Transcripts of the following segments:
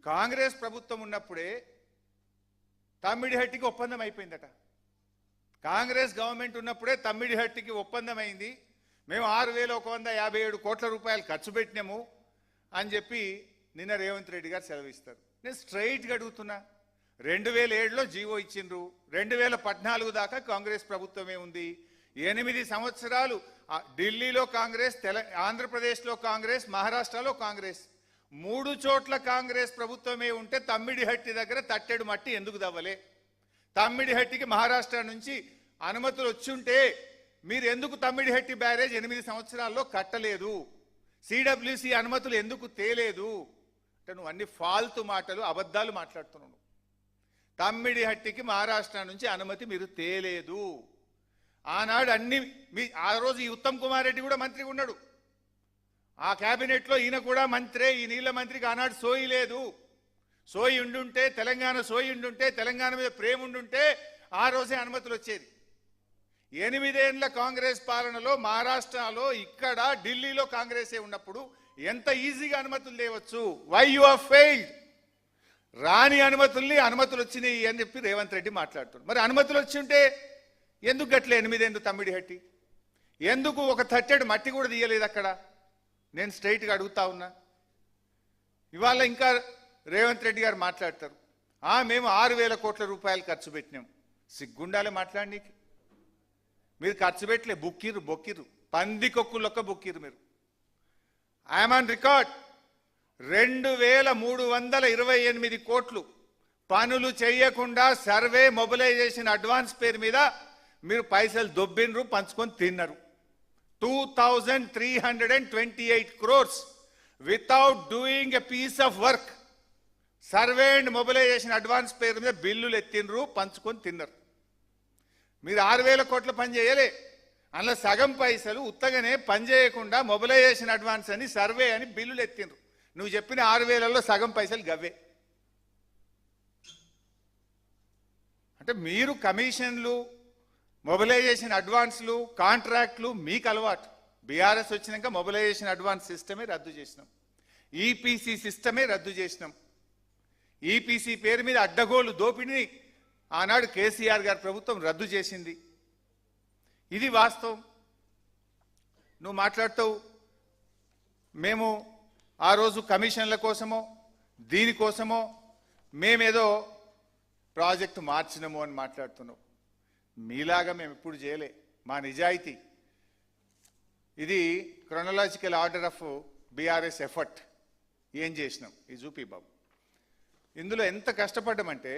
కాంగ్రెస్ ప్రభుత్వం ఉన్నప్పుడే తమ్మిడిహట్టికి ఒప్పందం అయిపోయిందట. కాంగ్రెస్ గవర్నమెంట్ ఉన్నప్పుడే తమ్మిడిహట్టికి ఒప్పందం అయింది. మేము 6,157 కోట్ల రూపాయలు ఖర్చు పెట్టినాము అని చెప్పి నిన్న రేవంత్ రెడ్డి గారు సెలవిస్తారు. నేను స్ట్రైట్గా అడుగుతున్నా, 2007లో జీవో ఇచ్చిండ్రు, 2014 దాకా కాంగ్రెస్ ప్రభుత్వమే ఉంది. 8 సంవత్సరాలు ఢిల్లీలో కాంగ్రెస్, ఆంధ్రప్రదేశ్లో కాంగ్రెస్, మహారాష్ట్రలో కాంగ్రెస్, 3 చోట్ల కాంగ్రెస్ ప్రభుత్వమే ఉంటే తమ్మిడిహట్టి దగ్గర తట్టెడు మట్టి ఎందుకు దవ్వలే? తమ్మిడిహట్టికి మహారాష్ట్ర నుంచి అనుమతులు వచ్చుంటే మీరు ఎందుకు తమ్మిడిహట్టి బ్యారేజ్ 8 సంవత్సరాల్లో కట్టలేదు? సిడబ్ల్యూసి అనుమతులు ఎందుకు తేలేదు? అంటే నువ్వు అన్ని ఫాల్తు మాటలు, అబద్ధాలు మాట్లాడుతున్నావు. తమ్మిడిహట్టికి మహారాష్ట్ర నుంచి అనుమతి మీరు తేలేదు. ఆనాడు ఆ రోజు ఈ ఉత్తమ్ కుమార్ రెడ్డి కూడా మంత్రిగా ఉన్నాడు. ఆ క్యాబినెట్లో ఈయన కూడా మంత్రే. ఈ నీళ్ల మంత్రికి ఆనాడు సోయి లేదు. సోయి ఉండుంటే, తెలంగాణ సోయి ఉండుంటే, తెలంగాణ మీద ప్రేమ ఉండుంటే ఆ రోజే అనుమతులు వచ్చేది. 8 ఏళ్ల కాంగ్రెస్ పాలనలో మహారాష్ట్రలో, ఇక్కడ ఢిల్లీలో కాంగ్రెసే ఉన్నప్పుడు ఎంత ఈజీగా అనుమతులు తేవచ్చు? Why you are failed? రాని అనుమతులు వచ్చినాయి అని చెప్పి రేవంత్ రెడ్డి మాట్లాడుతాడు. మరి అనుమతులు వచ్చి ఉంటే ఎందుకు గట్లే 8 ఏళ్ళు తమ్మిడిహట్టి? ఎందుకు ఒక తట్టెడు మట్టి కూడా తీయలేదు అక్కడ? నేను స్ట్రైట్గా అడుగుతా ఉన్నా. ఇవాళ ఇంకా రేవంత్ రెడ్డి గారు మాట్లాడతారు, మేము 6,000 కోట్ల రూపాయలు ఖర్చు పెట్టినాం. సిగ్గుండాలి మాట్లాడనీకి. మీరు ఖర్చు పెట్టలే, బొక్కిర్రు పందికొక్కులొక్క బొక్కిర్రు మీరు. I'm on record. 2,328 కోట్లు పనులు చేయకుండా సర్వే మొబిలైజేషన్ అడ్వాన్స్ పేరు మీద మీరు పైసలు దొబ్బినరు, పంచుకొని తిన్నారు. 2,328 crores without doing a piece of work. Survey and mobilisation advance పేరు మీద బిల్లులు ఎత్తినరు, పంచుకొని తిన్నారు. మీరు 6,000 కోట్ల పని చేయలే. అందులో సగం పైసలు ఉత్తగానే పని చేయకుండా మొబిలైజేషన్ అడ్వాన్స్ అని, సర్వే అని బిల్లులు ఎత్తినరు. నువ్వు చెప్పిన 6,000లో సగం పైసలు గవ్వే. అంటే మీరు కమిషన్లు, మొబిలైజేషన్ అడ్వాన్స్లు, కాంట్రాక్ట్లు మీకు అలవాటు. బీఆర్ఎస్ వచ్చినాక మొబిలైజేషన్ అడ్వాన్స్ సిస్టమే రద్దు చేసినాం, ఈపీసీ సిస్టమే రద్దు చేసినాం. ఈపీసీ పేరు మీద అడ్డగోలు దోపిడిని ఆనాడు కేసీఆర్ గారి ప్రభుత్వం రద్దు చేసింది. ఇది వాస్తవం. నువ్వు మాట్లాడుతావు మేము ఆ రోజు కమిషన్ల కోసమో దీనికోసమో మేమేదో ప్రాజెక్టు మార్చినాము అని మాట్లాడుతున్నావు. మీలాగా మేము ఎప్పుడు చేయలే. మా నిజాయితీ ఇది chronological order of BRS effort. ఏం చేసినాం ఇది చూపి బాబు. ఇందులో ఎంత కష్టపడ్డామంటే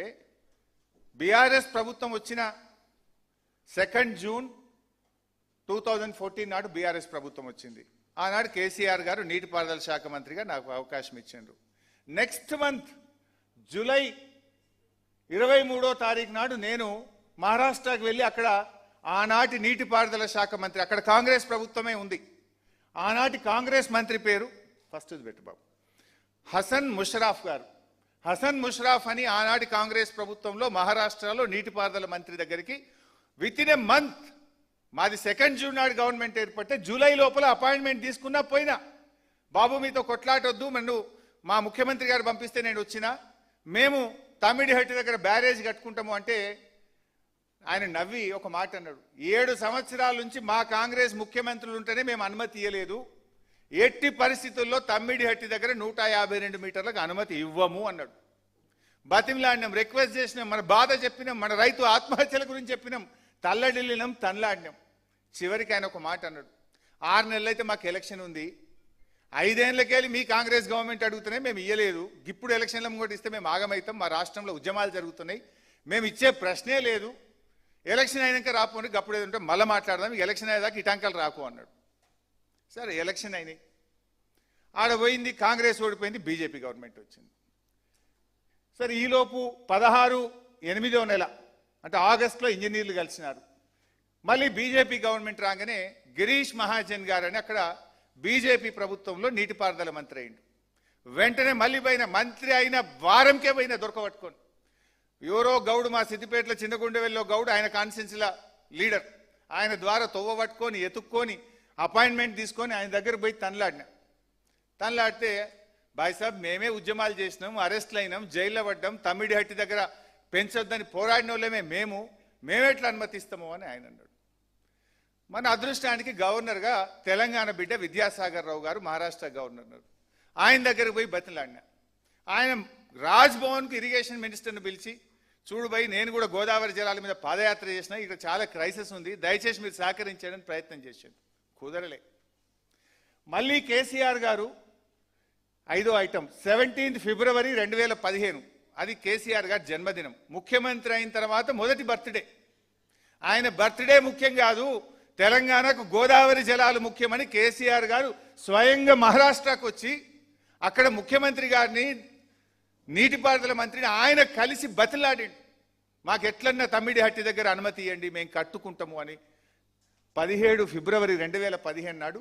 బీఆర్ఎస్ ప్రభుత్వం వచ్చిన 2 జూన్ 2014 నాడు బీఆర్ఎస్ ప్రభుత్వం వచ్చింది. ఆనాడు కేసీఆర్ గారు నీటిపారుదల శాఖ మంత్రిగా నాకు అవకాశం ఇచ్చిండ్రు. నెక్స్ట్ మంత్ జూలై 23వ తారీఖు నాడు నేను మహారాష్ట్రకి వెళ్ళి అక్కడ ఆనాటి నీటిపారుదల శాఖ మంత్రి, అక్కడ కాంగ్రెస్ ప్రభుత్వమే ఉంది, ఆనాటి కాంగ్రెస్ మంత్రి పేరు ఫస్ట్ పెట్టు బాబు, హసన్ ముషరాఫ్ గారు. హసన్ ముషరాఫ్ అని ఆనాటి కాంగ్రెస్ ప్రభుత్వంలో మహారాష్ట్రలో నీటిపారుదల మంత్రి దగ్గరికి వితిన్ ఏ మంత్, మాది 2 జూన్ నాడు గవర్నమెంట్ ఏర్పడితే జూలై లోపల అపాయింట్మెంట్ తీసుకున్నా పోయినా. బాబు మీతో కొట్లాటొద్దు, నన్ను మా ముఖ్యమంత్రి గారు పంపిస్తే నేను వచ్చినా, మేము తమ్మిడిహట్టి దగ్గర బ్యారేజ్ కట్టుకుంటాము అంటే ఆయన నవ్వి ఒక మాట అన్నాడు, 7 సంవత్సరాల నుంచి మా కాంగ్రెస్ ముఖ్యమంత్రులు ఉంటేనే మేము అనుమతి ఇవ్వలేదు, ఎట్టి పరిస్థితుల్లో తమ్మిడిహట్టి దగ్గర 152 మీటర్లకు అనుమతి ఇవ్వము అన్నాడు. బతిమలాడినాం, రిక్వెస్ట్ చేసినాం, మన బాధ చెప్పినాం, మన రైతు ఆత్మహత్యల గురించి చెప్పినాం, తల్లడిల్లినాం, తనలాడినాం. చివరికి ఆయన ఒక మాట అన్నాడు, 6 నెలలు అయితే మాకు ఎలక్షన్ ఉంది, 5 ఏళ్ళకెళ్ళి మీ కాంగ్రెస్ గవర్నమెంట్ అడుగుతూనే మేము ఇయ్యలేదు, ఇప్పుడు ఎలక్షన్ల ముంగటి ఇస్తే మేము ఆగమవుతాం, మా రాష్ట్రంలో ఉద్యమాలు జరుగుతున్నాయి, మేము ఇచ్చే ప్రశ్నే లేదు, ఎలక్షన్ అయినాక రాపోని గప్పుడు ఏదంటే మళ్ళీ మాట్లాడదాం, ఎలక్షన్ అయ్యేదాకా ఇటాంకలు రాకు అన్నాడు. సరే ఎలక్షన్ అయినాయి, ఆడ పోయింది, కాంగ్రెస్ ఓడిపోయింది, బీజేపీ గవర్నమెంట్ వచ్చింది. సరే ఈలోపు 16/8వ నెల అంటే ఆగస్టులో ఇంజనీర్లు కలిసినారు. మళ్ళీ బీజేపీ గవర్నమెంట్ రాగానే గిరీష్ మహాజన్ గారు అని అక్కడ బీజేపీ ప్రభుత్వంలో నీటిపారుదల మంత్రి అయిండు. వెంటనే మళ్ళీ పోయిన, మంత్రి అయిన వారంకే పోయిన దొరకబట్టుకొని, ఎవరో గౌడు మా సిద్దిపేటలో చిన్నగుండెవెల్లో గౌడు, ఆయన కాన్స్టిట్యున్సీల లీడర్, ఆయన ద్వారా తొవ్వ పట్టుకొని ఎత్తుక్కొని అపాయింట్మెంట్ తీసుకొని ఆయన దగ్గర పోయి తనలాడితే బాయ్ సాబ్ మేమే ఉద్యమాలు చేసినాం, అరెస్ట్లు అయినాం, జైల్లో పడ్డాం, తమ్మిడిహట్టి దగ్గర పెంచొద్దని పోరాడిన వాళ్ళమే మేమెట్లా అనుమతిస్తాము అని ఆయన అన్నాడు. మన అదృష్టానికి గవర్నర్గా తెలంగాణ బిడ్డ విద్యాసాగర్ రావు గారు మహారాష్ట్ర గవర్నర్, ఆయన దగ్గరకు పోయి బతిలాడినా. ఆయన రాజ్ భవన్కు ఇరిగేషన్ మినిస్టర్ని పిలిచి, చూడు భయ్ నేను కూడా గోదావరి జలాల మీద పాదయాత్ర చేసిన, ఇక్కడ చాలా క్రైసిస్ ఉంది, దయచేసి మీరు సహకరించడానికి ప్రయత్నం చేశాడు. కుదరలే. మళ్ళీ కేసీఆర్ గారు 5వ ఐటమ్ 17 ఫిబ్రవరి 2015, అది కేసీఆర్ గారి జన్మదినం. ముఖ్యమంత్రి అయిన తర్వాత మొదటి బర్త్డే. ఆయన బర్త్డే ముఖ్యం కాదు, తెలంగాణకు గోదావరి జలాలు ముఖ్యమని కేసీఆర్ గారు స్వయంగా మహారాష్ట్రకు వచ్చి అక్కడ ముఖ్యమంత్రి గారిని, నీటిపారుదల మంత్రిని ఆయన కలిసి బతిలాడిండు. మాకు ఎట్లన్నా తమ్మిడిహట్టి దగ్గర అనుమతి ఇవ్వండి, మేము కట్టుకుంటాము అని 17 ఫిబ్రవరి 2015 నాడు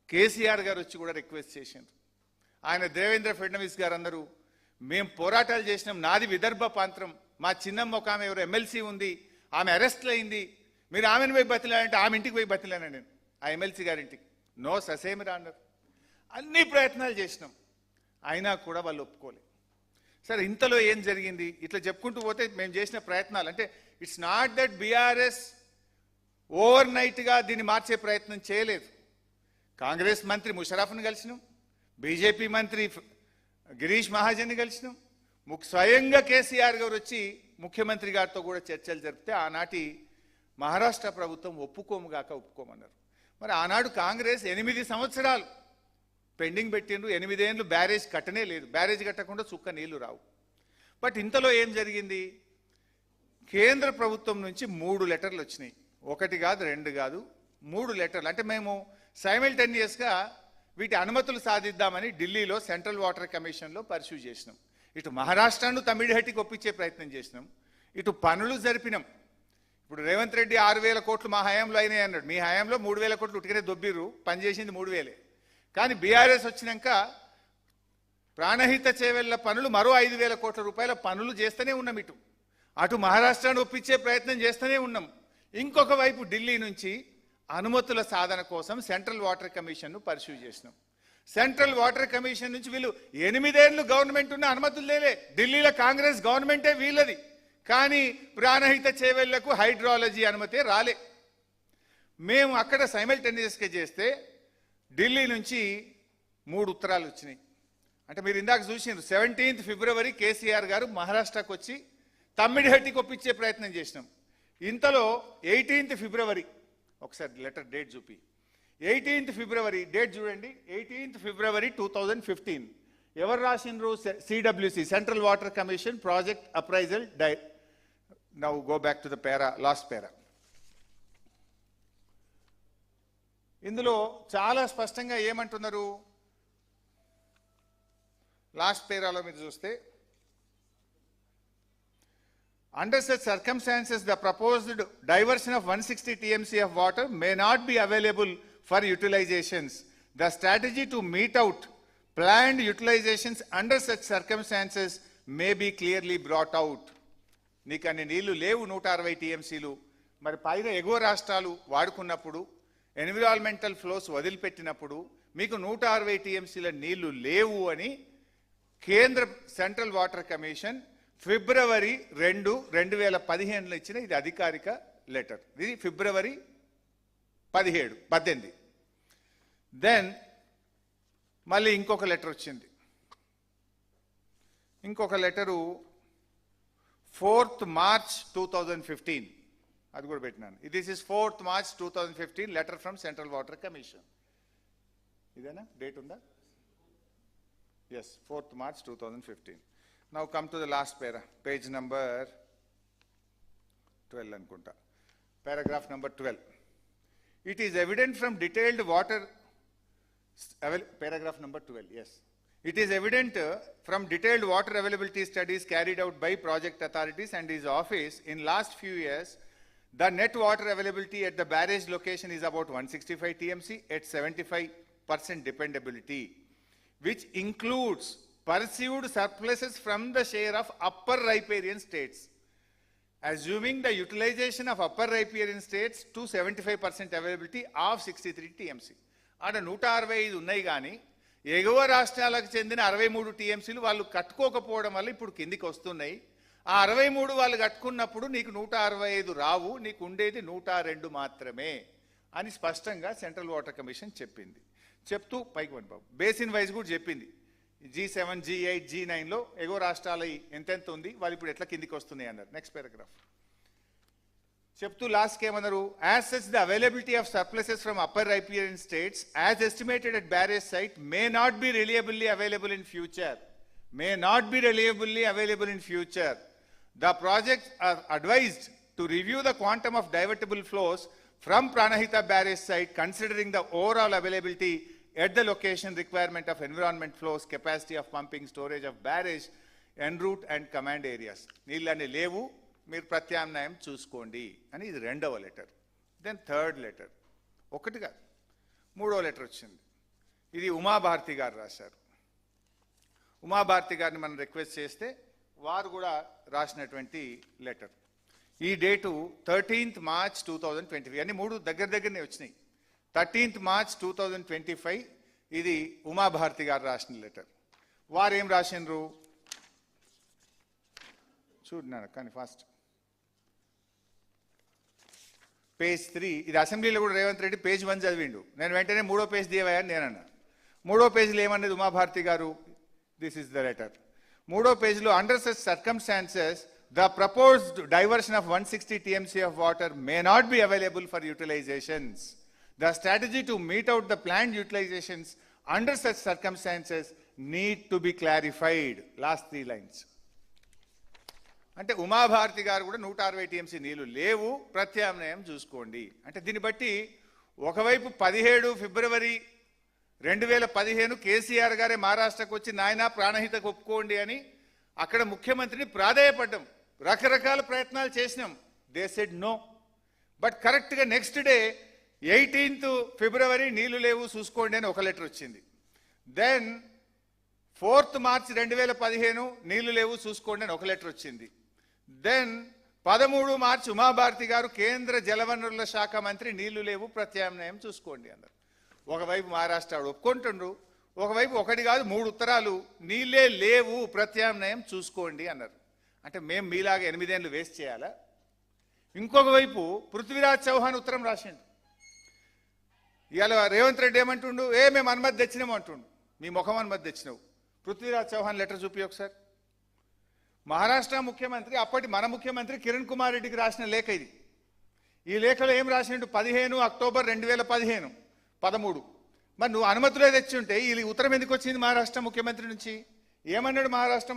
కేసీఆర్ గారు వచ్చి కూడా రిక్వెస్ట్ చేసిండ్రు. ఆయన దేవేంద్ర ఫడ్నవీస్ గారు అందరూ మేము పోరాటాలు చేసినాం, నాది విదర్భ ప్రాంతం, మా చిన్నమ్మ ఒక ఆమె ఎవరు ఎమ్మెల్సీ ఉంది, ఆమె అరెస్ట్ అయింది, మీరు ఆమెను పోయి బతిలాడంటే ఆమె ఇంటికి పోయి బతిలాను నేను, ఆ ఎమ్మెల్సీ గారింటికి. నో ససేమిరా అన్నారు. అన్ని ప్రయత్నాలు చేసినాం, అయినా కూడా వాళ్ళు ఒప్పుకోలేదు. సరే ఇంతలో ఏం జరిగింది ఇట్లా చెప్పుకుంటూ పోతే మేము చేసిన ప్రయత్నాలు అంటే it's not that BRS over నైట్గా దీన్ని మార్చే ప్రయత్నం చేయలేదు. కాంగ్రెస్ మంత్రి ముషరఫ్ను కలిసినాం, బీజేపీ మంత్రి గిరీష్ మహాజన్ని కలిసినాం, స్వయంగా కేసీఆర్ గారు వచ్చి ముఖ్యమంత్రి గారితో కూడా చర్చలు జరిపితే ఆనాటి మహారాష్ట్ర ప్రభుత్వం ఒప్పుకోమన్నారు. మరి ఆనాడు కాంగ్రెస్ 8 సంవత్సరాలు పెండింగ్ పెట్టిండ్రు, 8 ఏళ్ళు బ్యారేజ్ కట్టనే లేదు, బ్యారేజ్ కట్టకుండా చుక్క నీళ్లు రావు. బట్ ఇంతలో ఏం జరిగింది, కేంద్ర ప్రభుత్వం నుంచి 3 లెటర్లు వచ్చినాయి. 1 కాదు 2 కాదు 3 లెటర్లు. అంటే మేము సైమల్టేనియస్గా వీటి అనుమతులు సాధిద్దామని ఢిల్లీలో సెంట్రల్ వాటర్ కమిషన్లో పర్సూ చేసినాం. ఇటు మహారాష్ట్రను తమిళహట్టికి ఒప్పించే ప్రయత్నం చేసినాం, ఇటు పనులు జరిపినాం. ఇప్పుడు రేవంత్ రెడ్డి 6,000 కోట్లు మా హయాంలో అయినాయి అన్నాడు. మీ హయాంలో 3,000 కోట్లు ఉట్టిగానే దొబ్బిర్రు, పనిచేసింది 3,000. కానీ బీఆర్ఎస్ వచ్చినాక ప్రాణహిత చేవెళ్ల పనులు మరో 5,000 కోట్ల రూపాయల పనులు చేస్తూనే ఉన్నాం. అటు మహారాష్ట్రను ఒప్పించే ప్రయత్నం చేస్తూనే ఉన్నాం. ఇంకొక వైపు ఢిల్లీ నుంచి అనుమతుల సాధన కోసం సెంట్రల్ వాటర్ కమిషన్ను పర్సూ చేసినాం. సెంట్రల్ వాటర్ కమిషన్ నుంచి వీళ్ళు 8 ఏళ్ళు గవర్నమెంట్ ఉన్న అనుమతులు లేలే. ఢిల్లీలో కాంగ్రెస్ గవర్నమెంటే వీళ్ళది, కానీ ప్రాణహిత చేవెళ్లకు హైడ్రాలజీ అనుమతే రాలే. మేము అక్కడ సైమల్టేనియస్గా చేస్తే ఢిల్లీ నుంచి 3 ఉత్తరాలు వచ్చినాయి. అంటే మీరు ఇందాక చూసినారు, 17 ఫిబ్రవరి కేసీఆర్ గారు మహారాష్ట్రకు వచ్చి తమ్మిడిహట్టికి ఒప్పించే ప్రయత్నం చేసినాం. ఇంతలో 18 ఫిబ్రవరి, ఒకసారి లెటర్ డేట్ చూపి, 18 ఫిబ్రవరి డేట్ చూడండి, 18 ఫిబ్రవరి 2015 ఎవరు రాసిండ్రు, CWC central water commission project appraisal now go back to the para, last para. ఇందులో చాలా స్పష్టంగా ఏమంటున్నారు, లాస్ట్ పేరాలో మీరు చూస్తే, under such circumstances the proposed diversion of 160 TMC of water may not be available for utilizations. The strategy to meet out planned utilizations under such circumstances may be clearly brought out. నీకు అన్ని నీళ్లు లేవు 160 TMCలు, మరి పైన ఎగువ రాష్ట్రాలు వాడుకున్నప్పుడు environmental flows వదిలిపెట్టినప్పుడు మీకు 160 TMCల నీళ్లు లేవు అని కేంద్ర సెంట్రల్ వాటర్ కమిషన్ ఫిబ్రవరి 2, 2015లో ఇచ్చిన ఇది అధికారిక లెటర్. ఇది ఫిబ్రవరి 18. దెన్ మళ్ళీ ఇంకొక లెటర్ వచ్చింది. ఇంకొక లెటరు 4th March 2015, అది కూడా పెట్టినాను. This is 4th March 2015 letter from central water commission. ఇదేనా డేట్ ఉందా? Yes, 4th March 2015. Now come to the last para, page number 12 అనుకుంటా, paragraph number 12. It is evident from detailed water, paragraph number 12, yes. It is evident from detailed water availability studies carried out by project authorities and his office in last few years, the net water availability at the barrage location is about 165 TMC at 75% dependability, which includes perceived surpluses from the share of upper riparian states. Assuming the utilization of upper riparian states to 75% availability of 63 TMC. అంటే 165 ఉన్నాయి కానీ ఎగువ రాష్ట్రాలకు చెందిన 63 టీఎంసీలు వాళ్ళు కట్టుకోకపోవడం వల్ల ఇప్పుడు కిందికి వస్తున్నాయి. ఆ 63 వాళ్ళు కట్టుకున్నప్పుడు నీకు 165 రావు, నీకు ఉండేది 102 మాత్రమే అని స్పష్టంగా సెంట్రల్ వాటర్ కమిషన్ చెప్పింది. చెప్తూ పైకి వన్ బాబు బేసిన్ వైజ్ కూడా చెప్పింది. G7, G8, G9లో ఎగువ రాష్ట్రాల ఎంతెంత ఉంది, వాళ్ళు ఇప్పుడు ఎట్లా కిందికి వస్తున్నాయి అన్నారు. నెక్స్ట్ పారాగ్రాఫ్ చెప్తూ లాస్ట్కి ఏమన్నారు, as such the availability of surpluses from upper riparian states as estimated at barrage site may not be reliably available in future. May not be reliably available in future. The projects are advised to review the quantum of divertible flows from Pranahita barrage site considering the overall availability at the location, requirement of environment flows, capacity of pumping, storage of barrage, en route and command areas. నీళ్ళని లేవు, మీరు ప్రత్యామ్నాయం చూసుకోండి అని ఇది రెండవ letter. Then third letter, ఒకటి కాదు మూడో లెటర్ వచ్చింది. ఇది ఉమాభారతి గారు రాశారు. ఉమాభారతి గారిని మనం రిక్వెస్ట్ చేస్తే వారు కూడా రాసినటువంటి లెటర్. ఈ డేటు 13th March 2025, అన్ని మూడు దగ్గరనే వచ్చినాయి. 13th March 2025 ఇది ఉమాభారతి గారు రాసిన లెటర్. వారు ఏం రాసినరు చూడన్నాను కానీ ఫాస్ట్. పేజ్ 3, ఇది అసెంబ్లీలో కూడా రేవంత్ రెడ్డి పేజ్ 1 చదివిండు. నేను వెంటనే మూడో పేజ్ దిగవని నేనన్నా. మూడో పేజీలో ఏమన్నది ఉమాభారతి గారు, దిస్ ఇస్ ద లెటర్. మూడో పేజీలో under such circumstances the proposed diversion of 160 TMC of water May not be available for utilisations. The strategy to meet out the planned utilisations under such circumstances need to be clarified. Last 3 lines. అంటే ఉమాభారతి గారు కూడా 160 TMC నీళ్లు లేవు, ప్రత్యామ్నాయం చూసుకోండి. అంటే దీన్ని బట్టి ఒకవైపు 17 ఫిబ్రవరి 2015 కేసీఆర్ గారే మహారాష్ట్రకు వచ్చి నాయన ప్రాణహితకు ఒప్పుకోండి అని అక్కడ ముఖ్యమంత్రిని ప్రాధేయపడ్డాం, రకరకాల ప్రయత్నాలు చేసినాం. They said no. బట్ కరెక్ట్గా నెక్స్ట్ డే 18th ఫిబ్రవరి నీళ్లు లేవు చూసుకోండి అని ఒక లెటర్ వచ్చింది. దెన్ 4th March 2015 నీళ్లు లేవు చూసుకోండి అని ఒక లెటర్ వచ్చింది. దెన్ 13 March ఉమాభారతి గారు కేంద్ర జలవనరుల శాఖ మంత్రి నీళ్లు లేవు ప్రత్యామ్నాయం చూసుకోండి అన్నారు. ఒకవైపు మహారాష్ట్ర ఒప్పుకుంటుండ్రు, ఒకవైపు ఒకటి కాదు 3 ఉత్తరాలు నీళ్ళే లేవు ప్రత్యామ్నాయం చూసుకోండి అన్నారు. అంటే మేము మీలాగా 8 ఏళ్ళు వేస్ట్ చేయాలా? ఇంకొక వైపు పృథ్వీరాజ్ చౌహాన్ ఉత్తరం రాసిండు. ఇవాళ రేవంత్ రెడ్డి ఏమంటుండు, మేము అనుమతి తెచ్చినాము అంటుండు. మీ ముఖం అనుమతి తెచ్చినావు. పృథ్వీరాజ్ చౌహాన్ లెటర్ చూపి ఒకసారి. మహారాష్ట్ర ముఖ్యమంత్రి అప్పటి మన ముఖ్యమంత్రి కిరణ్ కుమార్ రెడ్డికి రాసిన లేఖ ఇది. ఈ లేఖలో ఏం రాసిండు, 15 అక్టోబర్ 2015, 13. మరి నువ్వు అనుమతులే తెచ్చి ఉంటే ఈ ఉత్తరం ఎందుకు వచ్చింది మహారాష్ట్ర ముఖ్యమంత్రి నుంచి? ఏమన్నాడు మహారాష్ట్ర